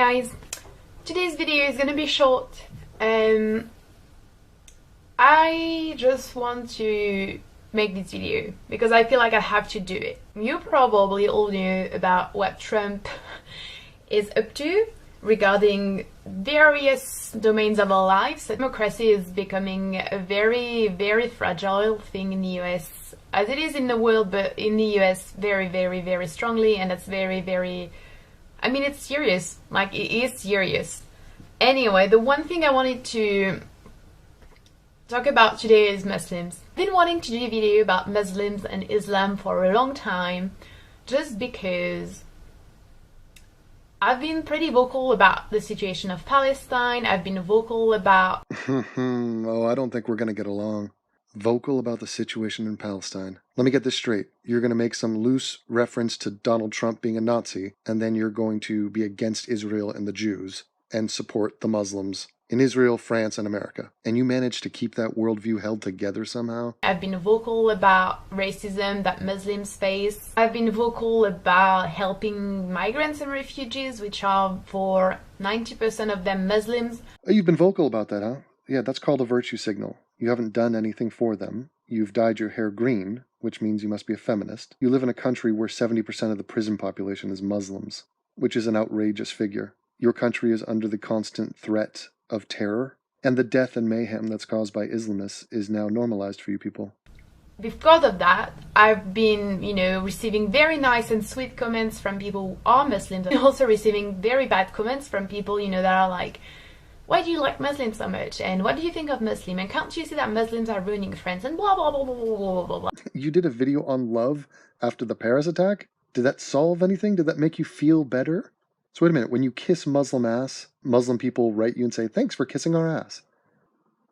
guys, today's video is gonna be short. I just want to make this video because I feel like I have to do it. You probably all know about what Trump is up to regarding various domains of our lives. Democracy is becoming a very, very fragile thing in the US, as it is in the world, but in the US very, very, very strongly, and that's very, very, I mean, it's serious. Like, it is serious. Anyway, the one thing I wanted to talk about today is Muslims. I've been wanting to do a video about Muslims and Islam for a long time, just because I've been pretty vocal about the situation of Palestine. I've been vocal about... Oh, I don't think we're going to get along. Vocal about the situation in Palestine. Let me get this straight. You're going to make some loose reference to Donald Trump being a Nazi, and then you're going to be against Israel and the Jews, and support the Muslims in Israel, France, and America. And you managed to keep that worldview held together somehow? I've been vocal about racism that Muslims face. I've been vocal about helping migrants and refugees, which are for 90% of them Muslims. Oh, you've been vocal about that, huh? Yeah, that's called a virtue signal. You haven't done anything for them. You've dyed your hair green, which means you must be a feminist. You live in a country where 70% of the prison population is Muslims, which is an outrageous figure. Your country is under the constant threat of terror, and the death and mayhem that's caused by Islamists is now normalized for you people. Because of that, I've been, receiving very nice and sweet comments from people who are Muslims, and also receiving very bad comments from people, that are like, why do you like Muslims so much? And what do you think of Muslim? And can't you see that Muslims are ruining friends? And blah, blah, blah, blah, blah, blah, blah. You did a video on love after the Paris attack? Did that solve anything? Did that make you feel better? So wait a minute, when you kiss Muslim ass, Muslim people write you and say, thanks for kissing our ass.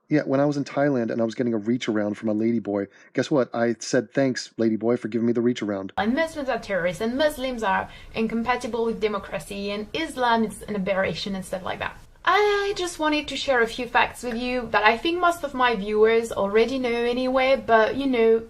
Yeah, when I was in Thailand and I was getting a reach around from a ladyboy, guess what? I said, thanks, ladyboy, for giving me the reach around. And Muslims are terrorists, and Muslims are incompatible with democracy, and Islam is an aberration and stuff like that. I just wanted to share a few facts with you that I think most of my viewers already know anyway, but You knew.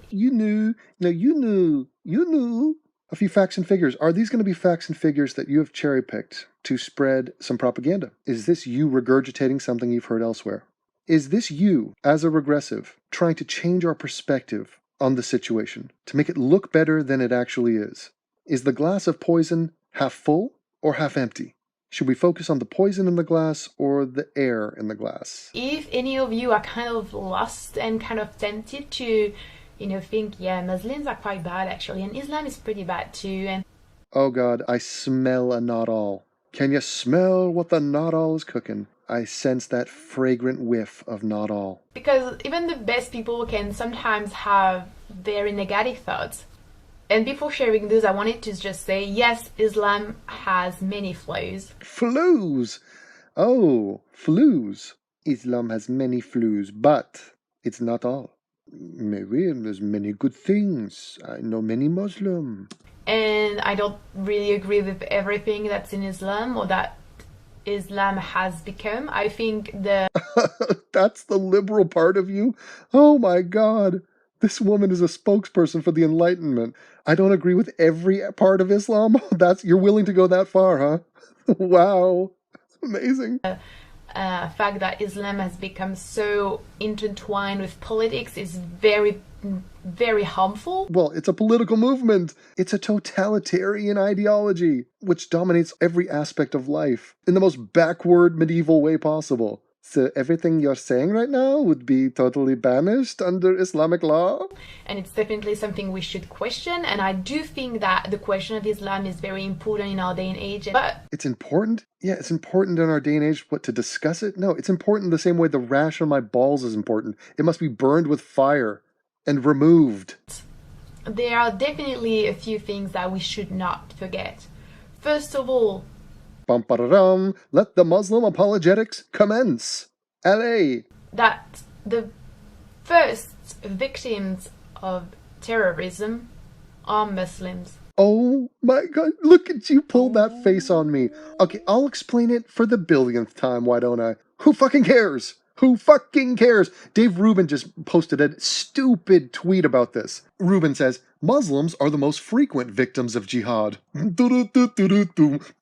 A few facts and figures. Are these going to be facts and figures that you have cherry-picked to spread some propaganda? Is this you regurgitating something you've heard elsewhere? Is this you, as a regressive, trying to change our perspective on the situation, to make it look better than it actually is? Is the glass of poison half full or half empty? Should we focus on the poison in the glass or the air in the glass? If any of you are kind of lost and kind of tempted to, think, yeah, Muslims are quite bad actually, and Islam is pretty bad too, and... Oh God, I smell a not all. Can you smell what the not all is cooking? I sense that fragrant whiff of not all. Because even the best people can sometimes have very negative thoughts. And before sharing this, I wanted to just say, yes, Islam has many flaws. Flaws? Oh, flaws. Islam has many flaws, but it's not all. Maybe there's many good things. I know many Muslims. And I don't really agree with everything that's in Islam or that Islam has become. I think That's the liberal part of you? Oh my God. This woman is a spokesperson for the Enlightenment. I don't agree with every part of Islam. You're willing to go that far, huh? Wow. Amazing. Fact that Islam has become so intertwined with politics is very, very harmful. Well, it's a political movement. It's a totalitarian ideology, which dominates every aspect of life in the most backward medieval way possible. So everything you're saying right now would be totally banished under Islamic law? And it's definitely something we should question, and I do think that the question of Islam is very important in our day and age. But it's important? Yeah, it's important in our day and age, to discuss it? No, it's important the same way the rash on my balls is important. It must be burned with fire and removed. There are definitely a few things that we should not forget. First of all, Bum-ba-da-dum, let the Muslim apologetics commence. LA. That the first victims of terrorism are Muslims. Oh my God, look at you pull that face on me. Okay, I'll explain it for the billionth time, why don't I? Who fucking cares? Who fucking cares? Dave Rubin just posted a stupid tweet about this. Rubin says, Muslims are the most frequent victims of jihad.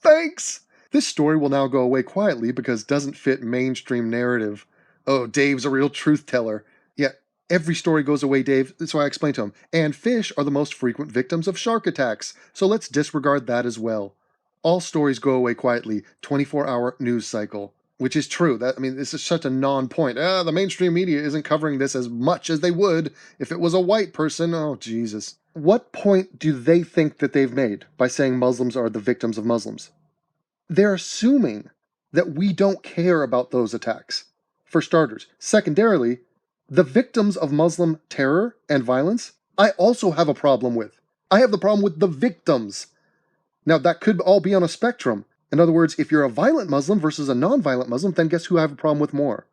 Thanks! This story will now go away quietly because it doesn't fit mainstream narrative. Oh, Dave's a real truth teller. Yeah, every story goes away, Dave. So I explained to him. And fish are the most frequent victims of shark attacks. So let's disregard that as well. All stories go away quietly. 24-hour news cycle. Which is true. This is such a non-point. The mainstream media isn't covering this as much as they would if it was a white person. Oh, Jesus. What point do they think that they've made by saying Muslims are the victims of Muslims? They're assuming that we don't care about those attacks, for starters. Secondarily, the victims of Muslim terror and violence, I also have a problem with. I have the problem with the victims. Now, that could all be on a spectrum. In other words, if you're a violent Muslim versus a non-violent Muslim, then guess who I have a problem with more?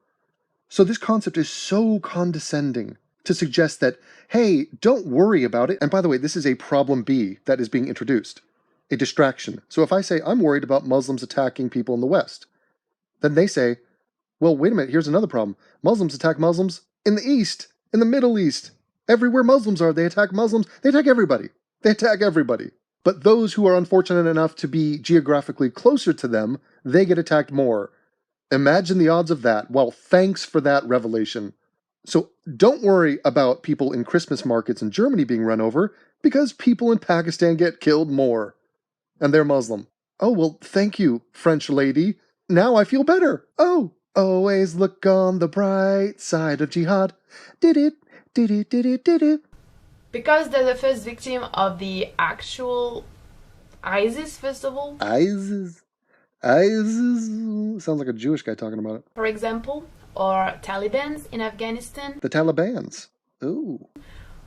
So this concept is so condescending to suggest that, hey, don't worry about it. And by the way, this is a problem B that is being introduced. A distraction. So if I say, I'm worried about Muslims attacking people in the West, then they say, well, wait a minute, here's another problem. Muslims attack Muslims in the East, in the Middle East. Everywhere Muslims are, they attack Muslims. They attack everybody. They attack everybody. But those who are unfortunate enough to be geographically closer to them, they get attacked more. Imagine the odds of that. Well, thanks for that revelation. So don't worry about people in Christmas markets in Germany being run over, because people in Pakistan get killed more. And they're Muslim. Oh, well, thank you, French lady. Now I feel better. Oh, always look on the bright side of jihad. Did it, did it, did it, did it. Because they're the first victim of the actual ISIS, first of all. ISIS? ISIS? Sounds like a Jewish guy talking about it. For example, or Taliban's in Afghanistan. The Talibans. Ooh.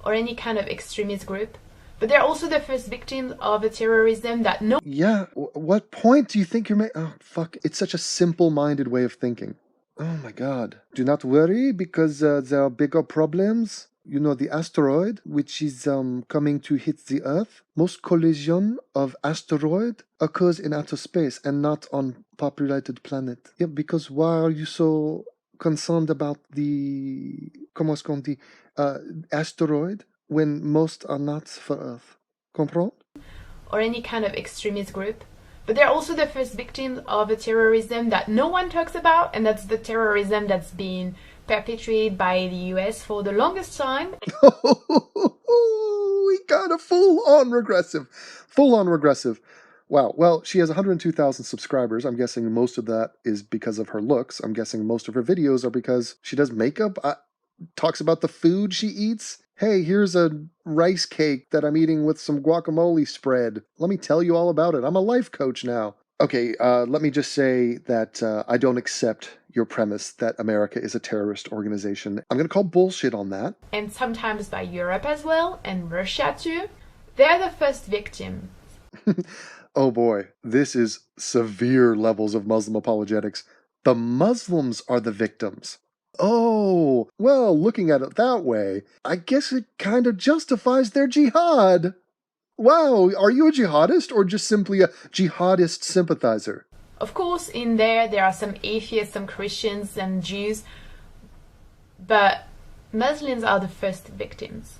Or any kind of extremist group. But they're also the first victims of the terrorism that no... Yeah, what point do you think you're making? Oh, fuck. It's such a simple-minded way of thinking. Oh my god. Do not worry, because there are bigger problems. You know, the asteroid, which is coming to hit the Earth, most collision of asteroid occurs in outer space and not on populated planet. Yeah, because why are you so concerned about the, comment est-ce qu'on dit, asteroid when most are not for Earth? Comprend? Or any kind of extremist group. But they're also the first victims of the terrorism that no one talks about, and that's the terrorism that's been perpetrated by the US for the longest time. We got a full-on regressive. Full-on regressive. Wow. Well, she has 102,000 subscribers. I'm guessing most of that is because of her looks. I'm guessing most of her videos are because she does makeup, talks about the food she eats. Hey, here's a rice cake that I'm eating with some guacamole spread. Let me tell you all about it. I'm a life coach now. Okay, let me just say that I don't accept your premise that America is a terrorist organization. I'm going to call bullshit on that. And sometimes by Europe as well, and Russia too. They're the first victim. Oh boy, this is severe levels of Muslim apologetics. The Muslims are the victims. Oh, well, looking at it that way, I guess it kind of justifies their jihad. Wow, are you a jihadist or just simply a jihadist sympathizer? Of course, in there are some atheists, some Christians, and Jews, but Muslims are the first victims.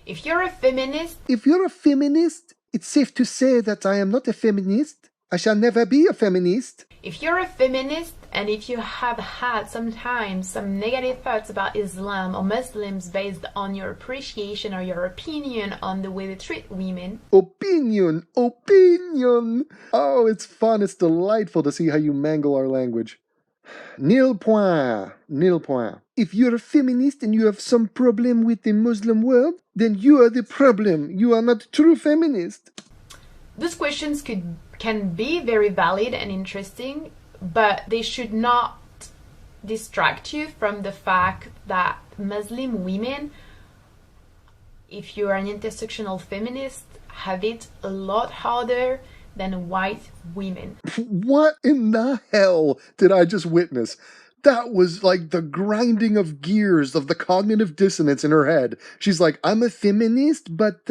If you're a feminist... If you're a feminist, it's safe to say that I am not a feminist. I shall never be a feminist. If you're a feminist, and if you have had sometimes some negative thoughts about Islam or Muslims based on your appreciation or your opinion on the way they treat women... Opinion! Oh, it's fun, it's delightful to see how you mangle our language. Nil point. If you're a feminist and you have some problem with the Muslim world, then you are the problem. You are not a true feminist. These questions can be very valid and interesting, but they should not distract you from the fact that Muslim women, if you are an intersectional feminist, have it a lot harder than white women. What in the hell did I just witness? That was like the grinding of gears of the cognitive dissonance in her head. She's like, I'm a feminist, but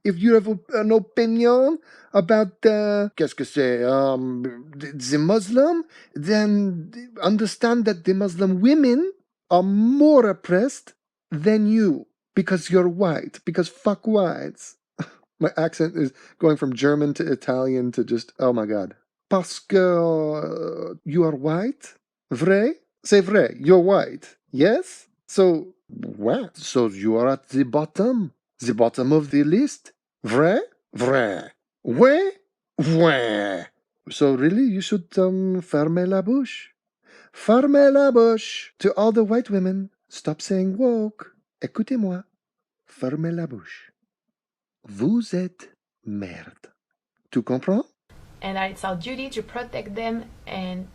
if you have an opinion about qu'est-ce que c'est, the Muslim, then understand that the Muslim women are more oppressed than you because you're white, because fuck whites. My accent is going from German to Italian to just, oh my god. Parce que you are white? Vrai? C'est vrai, you're white. Yes? So, what? So you are at the bottom of the list? Vrai? Vrai. Ouais? Ouais. So really, you should fermer la bouche. Fermez la bouche. To all the white women, stop saying woke. Écoutez-moi. Fermez la bouche. Vous êtes merde. Tu comprends? And that it's our duty to protect them and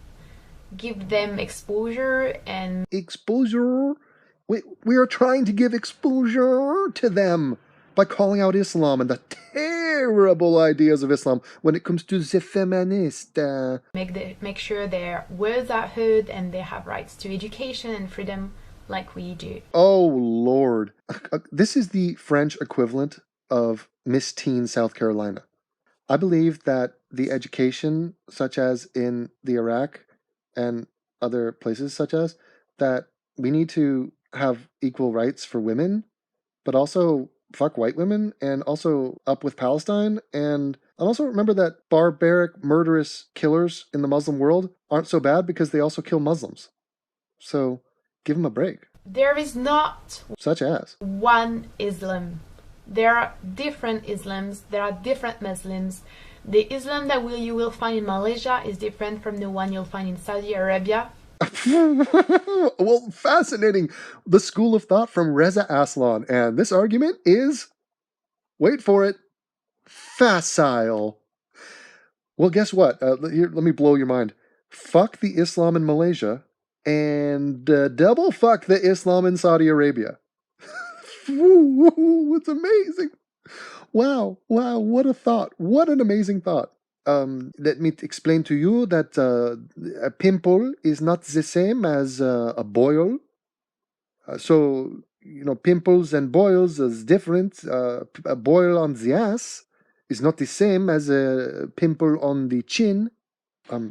give them exposure and... Exposure? We are trying to give exposure to them by calling out Islam and the terrible ideas of Islam when it comes to the feminist. Make sure their words are heard and they have rights to education and freedom like we do. Oh, Lord. This is the French equivalent of Miss Teen South Carolina. I believe that the education, such as in the Iraq and other places such as, that we need to have equal rights for women, but also fuck white women, and also up with Palestine, and also remember that barbaric, murderous killers in the Muslim world aren't so bad because they also kill Muslims. So give them a break. There is not such as one Islam. There are different Islams, there are different Muslims. The Islam that you will find in Malaysia is different from the one you'll find in Saudi Arabia. Well, fascinating. The school of thought from Reza Aslan. And this argument is, wait for it, facile. Well, guess what? Here, let me blow your mind. Fuck the Islam in Malaysia and double fuck the Islam in Saudi Arabia. It's amazing. Wow, what a thought. What an amazing thought. Let me explain to you that a pimple is not the same as a boil. So, pimples and boils is different. A boil on the ass is not the same as a pimple on the chin.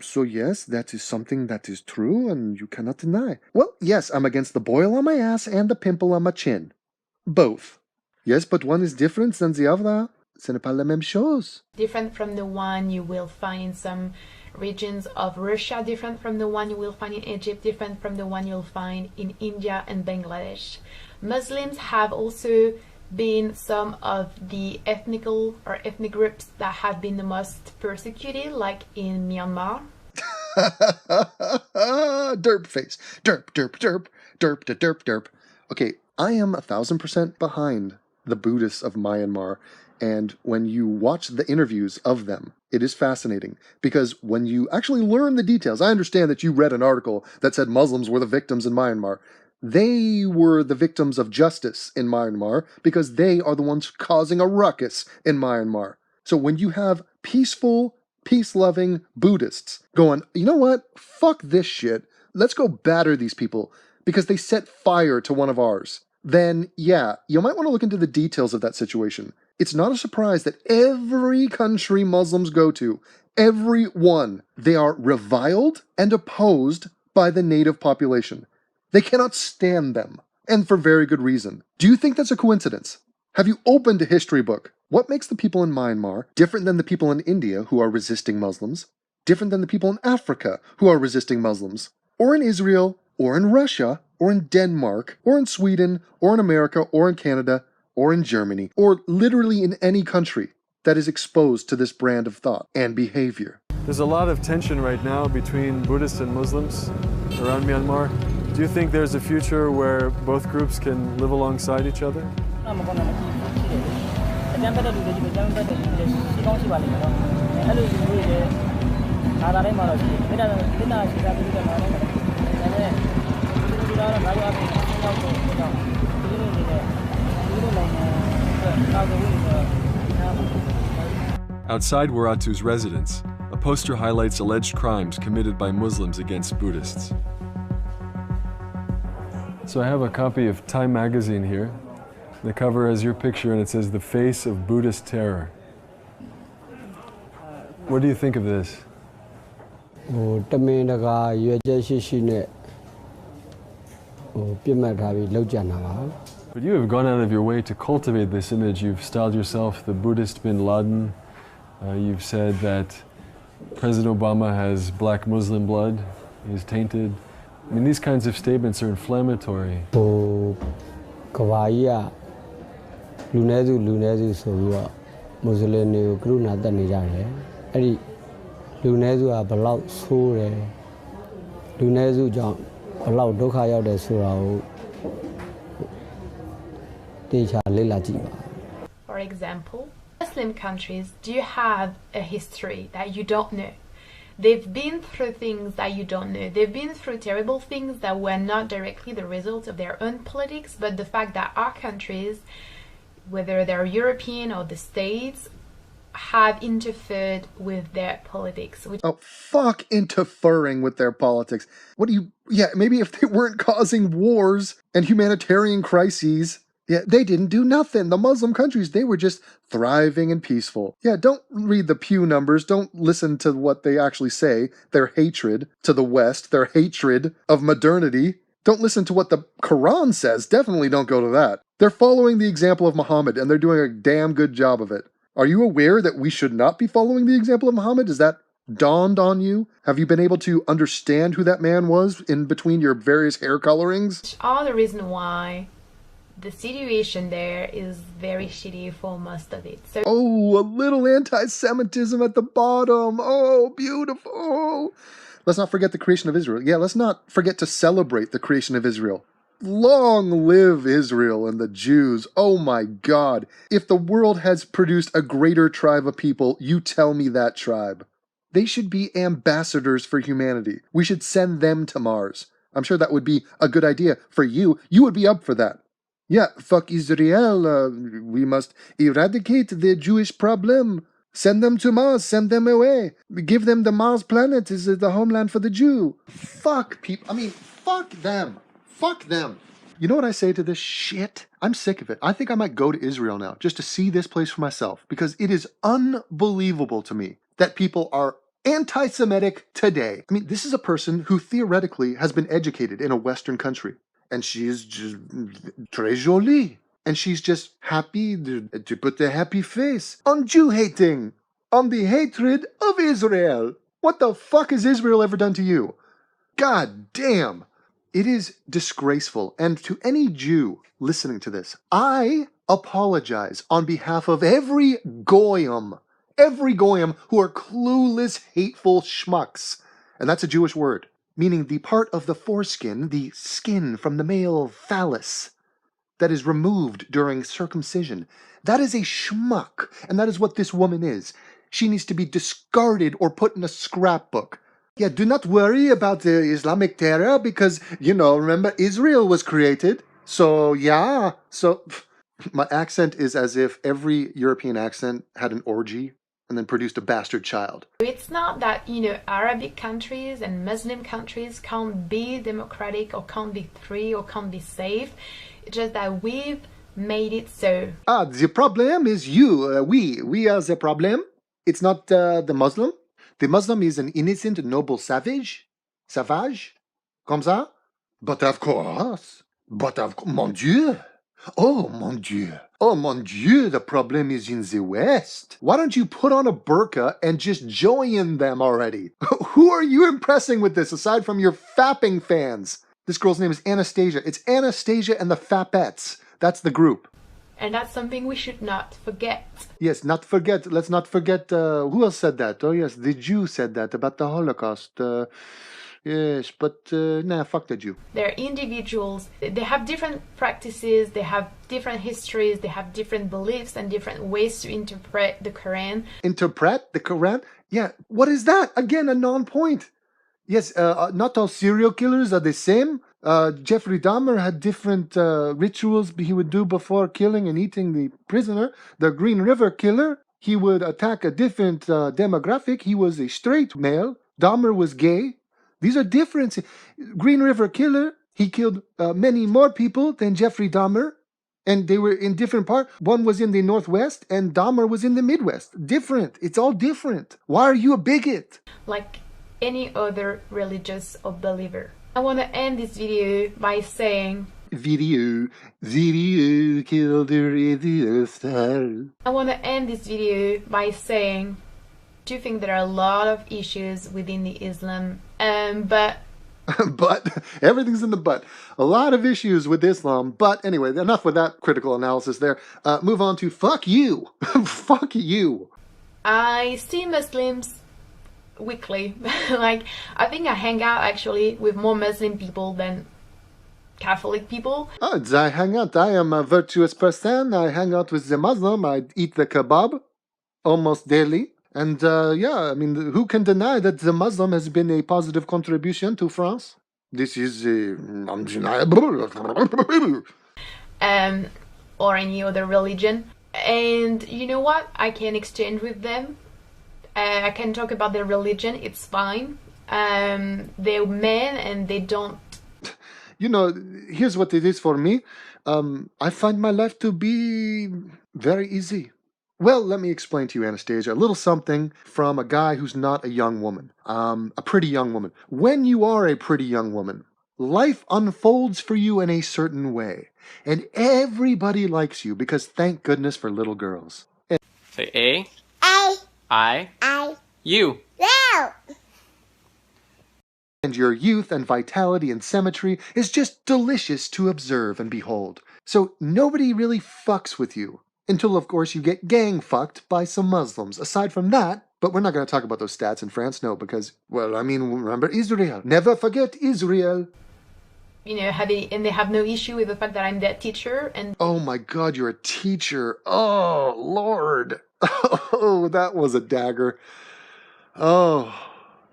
So yes, that is something that is true and you cannot deny. Well, yes, I'm against the boil on my ass and the pimple on my chin. Both. Yes, but one is different than the other. Ce n'est pas la même chose. Different from the one you will find in some regions of Russia, different from the one you will find in Egypt, different from the one you'll find in India and Bangladesh. Muslims have also been some of the ethnic groups that have been the most persecuted, like in Myanmar. Derp face. Derp, derp, derp. Derp to derp, derp. Okay, I am 1,000% behind the Buddhists of Myanmar. And when you watch the interviews of them, it is fascinating because when you actually learn the details, I understand that you read an article that said Muslims were the victims in Myanmar. They were the victims of justice in Myanmar because they are the ones causing a ruckus in Myanmar. So when you have peaceful, peace-loving Buddhists going, you know what? Fuck this shit. Let's go batter these people because they set fire to one of ours. Then, yeah, you might want to look into the details of that situation. It's not a surprise that every country Muslims go to, every one, they are reviled and opposed by the native population. They cannot stand them, and for very good reason. Do you think that's a coincidence? Have you opened a history book? What makes the people in Myanmar different than the people in India who are resisting Muslims? Different than the people in Africa who are resisting Muslims? Or in Israel, or in Russia, or in Denmark, or in Sweden, or in America, or in Canada, or in Germany, or literally in any country that is exposed to this brand of thought and behavior. There's a lot of tension right now between Buddhists and Muslims around Myanmar. Do you think there's a future where both groups can live alongside each other? Outside Waratu's residence, a poster highlights alleged crimes committed by Muslims against Buddhists. So I have a copy of Time magazine here. The cover has your picture and it says, "The Face of Buddhist Terror." What do you think of this? But you have gone out of your way to cultivate this image. You've styled yourself the Buddhist bin Laden. You've said that President Obama has black Muslim blood, he's tainted. I mean, these kinds of statements are inflammatory. ကဘာကြီးကလူနည်းစုဆိုပြီးတော့မွတ်စလင်တွေကိုကရုဏာတက်နေကြတယ်အဲ့ဒီလူနည်းစုကဘလောက်ဆိုးတယ်လူနည်းစုကြောင့်ဘလောက်ဒုက္ခရောက်တယ်ဆိုတာကိုတေချာလေ့လာကြည့်ပါ For example, Muslim countries do have a history that you don't know. They've been through things that you don't know. They've been through terrible things that were not directly the result of their own politics, but the fact that our countries, whether they're European or the States, have interfered with their politics. Oh, fuck interfering with their politics. What do you... Yeah, maybe if they weren't causing wars and humanitarian crises... Yeah, they didn't do nothing. The Muslim countries, they were just thriving and peaceful. Yeah, don't read the Pew numbers. Don't listen to what they actually say. Their hatred to the West, their hatred of modernity. Don't listen to what the Quran says. Definitely don't go to that. They're following the example of Muhammad, and they're doing a damn good job of it. Are you aware that we should not be following the example of Muhammad? Is that dawned on you? Have you been able to understand who that man was in between your various hair colorings? All the reason why the situation there is very shitty for most of it. So a little anti-Semitism at the bottom. Oh, beautiful. Let's not forget the creation of Israel. Yeah, let's not forget to celebrate the creation of Israel. Long live Israel and the Jews. Oh my God. If the world has produced a greater tribe of people, you tell me that tribe. They should be ambassadors for humanity. We should send them to Mars. I'm sure that would be a good idea for you. You would be up for that. Yeah, fuck Israel. We must eradicate the Jewish problem. Send them to Mars. Send them away. Give them the Mars planet is the homeland for the Jew. Fuck people. I mean, fuck them. Fuck them. You know what I say to this shit? I'm sick of it. I think I might go to Israel now just to see this place for myself because it is unbelievable to me that people are anti-Semitic today. I mean, this is a person who theoretically has been educated in a Western country. And she is just très jolie. And she's just happy to put the happy face on Jew hating, on the hatred of Israel. What the fuck has Israel ever done to you? God damn. It is disgraceful. And to any Jew listening to this, I apologize on behalf of every goyim who are clueless, hateful schmucks. And that's a Jewish word. Meaning the part of the foreskin, the skin from the male phallus, that is removed during circumcision. That is a schmuck, and that is what this woman is. She needs to be discarded or put in a scrapbook. Yeah, do not worry about the Islamic terror because, remember, Israel was created. So, my accent is as if every European accent had an orgy and then produced a bastard child. It's not that, Arabic countries and Muslim countries can't be democratic or can't be free or can't be safe. It's just that we've made it so. The problem is you. We are the problem. It's not the Muslim. The Muslim is an innocent, noble savage. Comme ça. But of course. Mon Dieu. Oh, mon Dieu. Oh, mon Dieu, the problem is in the West. Why don't you put on a burqa and just join them already? Who are you impressing with this, aside from your fapping fans? This girl's name is Anastasia. It's Anastasia and the Fapettes. That's the group. And that's something we should not forget. Yes, not forget. Let's not forget. Who else said that? Oh, yes, the Jew said that about the Holocaust. Yes, but fuck the Jew. They're individuals. They have different practices, they have different histories, they have different beliefs and different ways to interpret the Quran. Interpret the Quran? Yeah, what is that? Again, a non-point. Yes, not all serial killers are the same. Jeffrey Dahmer had different rituals he would do before killing and eating the prisoner. The Green River Killer, he would attack a different demographic. He was a straight male. Dahmer was gay. These are different. Green River Killer, he killed many more people than Jeffrey Dahmer. And they were in different parts. One was in the Northwest and Dahmer was in the Midwest. Different. It's all different. Why are you a bigot? Like any other religious or believer. I want to end this video by saying... Video killed the radio star. I want to end this video by saying... do think there are a lot of issues within the Islam, but But everything's in the but. A lot of issues with Islam. But anyway, enough with that critical analysis there. Move on to fuck you. Fuck you. I see Muslims weekly. Like, I think I hang out actually with more Muslim people than Catholic people. I hang out. I am a virtuous person. I hang out with the Muslim. I eat the kebab almost daily. And yeah, I mean, who can deny that the Muslim has been a positive contribution to France? This is undeniable. Or any other religion. And you know what? I can exchange with them. I can talk about their religion. It's fine. They're men and they don't. You know, here's what it is for me. I find my life to be very easy. Well, let me explain to you, Anastasia, a little something from a guy who's not a young woman, a pretty young woman. When you are a pretty young woman, life unfolds for you in a certain way, and everybody likes you because thank goodness for little girls. Say A. A. I. U. No. And your youth and vitality and symmetry is just delicious to observe and behold. So nobody really fucks with you. Until, of course, you get gang-fucked by some Muslims. Aside from that, but we're not going to talk about those stats in France, no, because, well, I mean, remember Israel. Never forget Israel. You know, and they have no issue with the fact that I'm their teacher. And oh my God, you're a teacher. Oh, Lord. Oh, that was a dagger. Oh,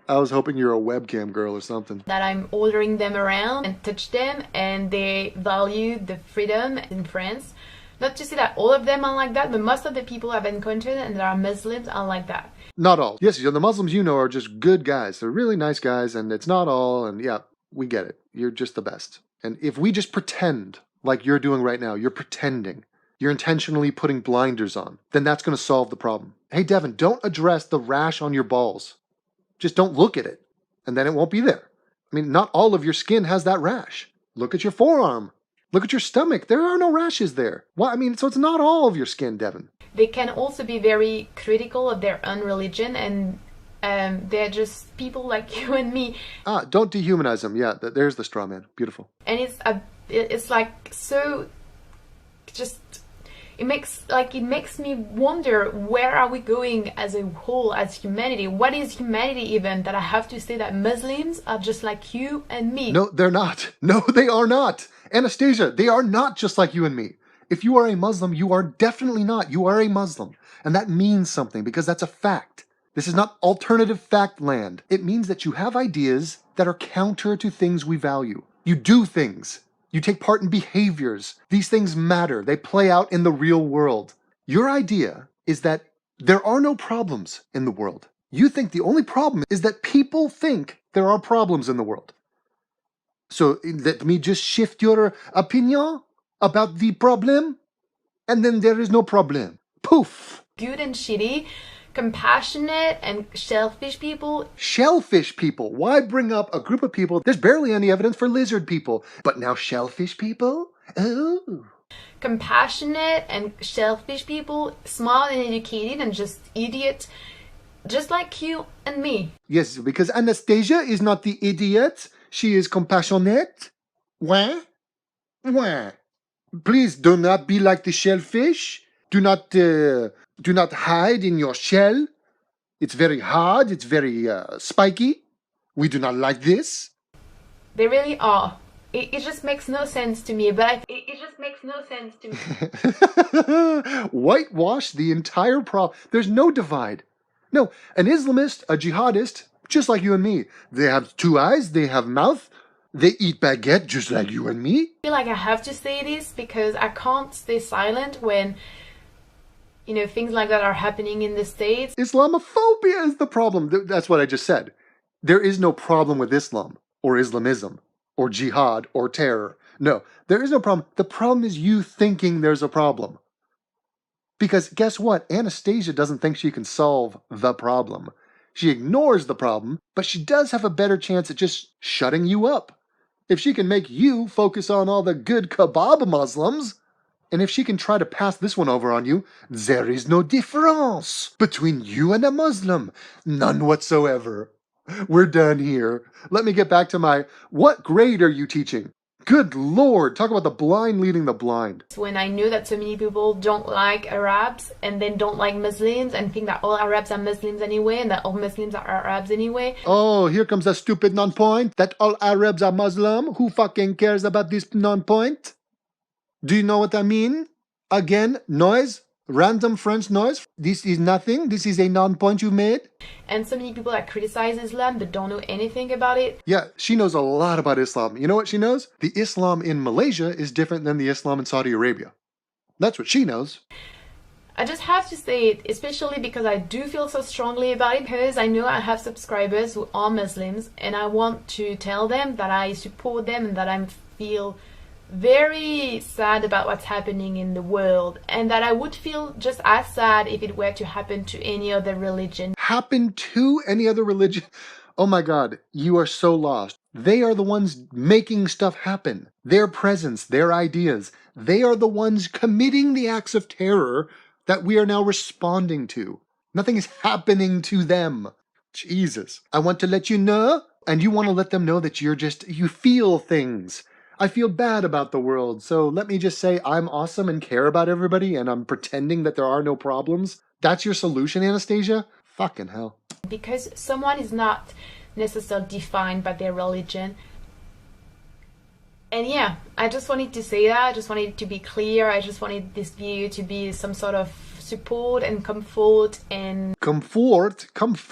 I was hoping you were a webcam girl or something. that I'm ordering them around and touch them, and they value the freedom in France. Not to say that all of them are like that, but most of the people I've encountered and that are Muslims are like that. Not all. Yes, the Muslims you know are just good guys. They're really nice guys, and it's not all, and yeah, we get it. You're just the best. And if we just pretend like you're doing right now, you're pretending, you're intentionally putting blinders on, then that's going to solve the problem. Hey, Devon, don't address the rash on your balls. Just don't look at it, and then it won't be there. I mean, not all of your skin has that rash. Look at your forearm. Look at your stomach. There are no rashes there. Well, I mean, so it's not all of your skin, Devon. They can also be very critical of their own religion, and they're just people like you and me. Don't dehumanize them. Yeah, there's the straw man. Beautiful. And it's like so just it makes me wonder, where are we going as a whole, as humanity? What is humanity even, that I have to say that Muslims are just like you and me? No, they're not. No, they are not. Anastasia, they are not just like you and me. If you are a Muslim, you are definitely not. You are a Muslim. And that means something, because that's a fact. This is not alternative fact land. It means that you have ideas that are counter to things we value. You do things. You take part in behaviors. These things matter. They play out in the real world. Your idea is that there are no problems in the world. You think the only problem is that people think there are problems in the world. So let me just shift your opinion about the problem, and then there is no problem. Poof! Good and shitty, compassionate and shellfish people. Shellfish people. Why bring up a group of people? There's barely any evidence for lizard people. But now shellfish people? Oh. Compassionate and shellfish people, smart and educated and just idiot, just like you and me. Yes, because Anastasia is not the idiot. She is compassionate. Why? Why? Please do not be like the shellfish. Do not hide in your shell. It's very hard. It's very spiky. We do not like this. They really are. It just makes no sense to me, but it just makes no sense to me. Whitewash the entire problem. There's no divide. No, an Islamist, a jihadist, just like you and me. They have two eyes, they have mouth, they eat baguette just like you and me. I feel like I have to say this because I can't stay silent when, you know, things like that are happening in the States. Islamophobia is the problem. That's what I just said. There is no problem with Islam or Islamism or jihad or terror. No, there is no problem. The problem is you thinking there's a problem. Because guess what? Anastasia doesn't think she can solve the problem. She ignores the problem, but she does have a better chance at just shutting you up. If she can make you focus on all the good kebab Muslims, And if she can try to pass this one over on you, there is no difference between you and a Muslim. None whatsoever. We're done here. Let me get back to my, what grade are you teaching? Good Lord, talk about the blind leading the blind. When I knew that so many people don't like Arabs and then don't like Muslims and think that all Arabs are Muslims anyway and that all Muslims are Arabs anyway. Oh, here comes a stupid non-point. That all Arabs are Muslim. Who fucking cares about this non-point? Do you know what I mean? Again, noise. Random French noise. This is nothing. This is a non-point you made. And so many people that criticize Islam but don't know anything about it. Yeah, she knows a lot about Islam. You know what she knows? The Islam in Malaysia is different than the Islam in Saudi Arabia. That's what she knows. I just have to say it, especially because I do feel so strongly about it, because I know I have subscribers who are Muslims and I want to tell them that I support them and that I feel very sad about what's happening in the world, and that I would feel just as sad if it were to happen to any other religion. Happen to any other religion? Oh my God, you are so lost. They are the ones making stuff happen. Their presence, their ideas. They are the ones committing the acts of terror that we are now responding to. Nothing is happening to them. Jesus. I want to let you know, and you want to let them know that you feel things. I feel bad about the world, so let me just say I'm awesome and care about everybody and I'm pretending that there are no problems. That's your solution, Anastasia? Fucking hell. Because someone is not necessarily defined by their religion. And yeah, I just wanted to say that. I just wanted it to be clear. I just wanted this video to be some sort of support and comfort and... Comfort? Sounds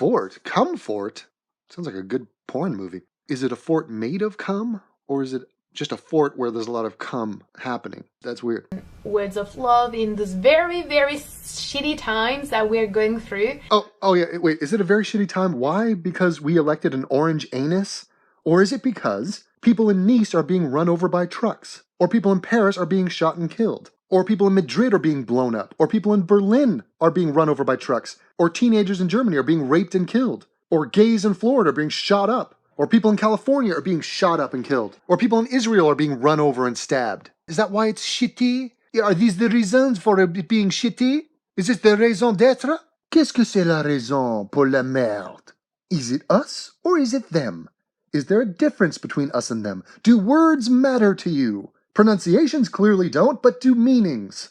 like a good porn movie. Is it a fort made of cum? Or is it just a fort where there's a lot of cum happening? That's weird. Words of love in those very, very shitty times that we're going through. Oh yeah, wait, is it a very shitty time? Why? Because we elected an orange anus? Or is it because people in Nice are being run over by trucks? Or people in Paris are being shot and killed? Or people in Madrid are being blown up? Or people in Berlin are being run over by trucks? Or teenagers in Germany are being raped and killed? Or gays in Florida are being shot up? Or people in California are being shot up and killed? Or people in Israel are being run over and stabbed? Is that why it's shitty? Are these the reasons for it being shitty? Is this the raison d'être? Qu'est-ce que c'est la raison pour la merde? Is it us or is it them? Is there a difference between us and them? Do words matter to you? Pronunciations clearly don't, but do meanings?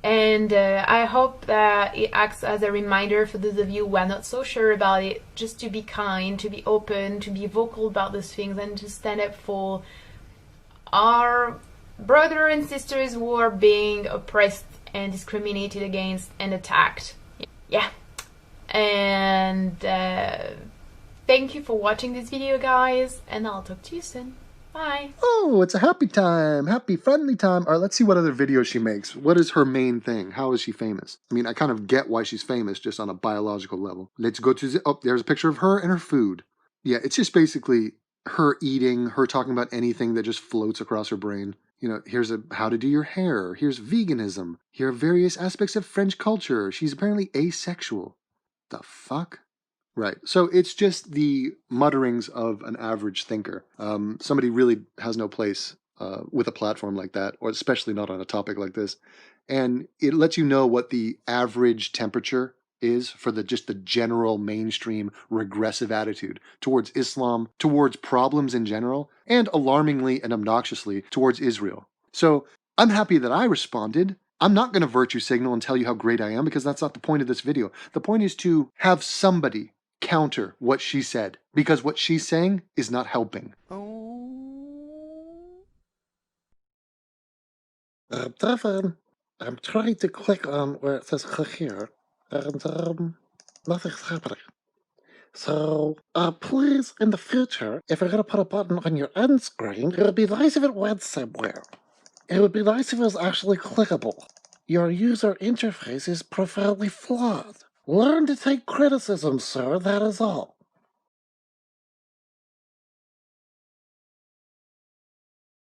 And I hope that it acts as a reminder for those of you who are not so sure about it, just to be kind, to be open, to be vocal about those things, and to stand up for our brothers and sisters who are being oppressed and discriminated against and attacked. Yeah. And thank you for watching this video, guys, and I'll talk to you soon. Bye. Oh, it's a happy time. Happy, friendly time. All right, let's see what other videos she makes. What is her main thing? How is she famous? I mean, I kind of get why she's famous just on a biological level. Let's go to oh, there's a picture of her and her food. Yeah, it's just basically her eating, her talking about anything that just floats across her brain. You know, here's a how to do your hair. Here's veganism. Here are various aspects of French culture. She's apparently asexual. The fuck? Right. So it's just the mutterings of an average thinker. Somebody really has no place with a platform like that, or especially not on a topic like this. And it lets you know what the average temperature is for just the general mainstream regressive attitude towards Islam, towards problems in general, and alarmingly and obnoxiously towards Israel. So I'm happy that I responded. I'm not going to virtue signal and tell you how great I am, because that's not the point of this video. The point is to have somebody counter what she said, because what she's saying is not helping. Devon, I'm trying to click on where it says click here, and nothing's happening. So, please, in the future, if you're going to put a button on your end screen, it would be nice if it went somewhere. It would be nice if it was actually clickable. Your user interface is profoundly flawed. Learn to take criticism, sir, that is all.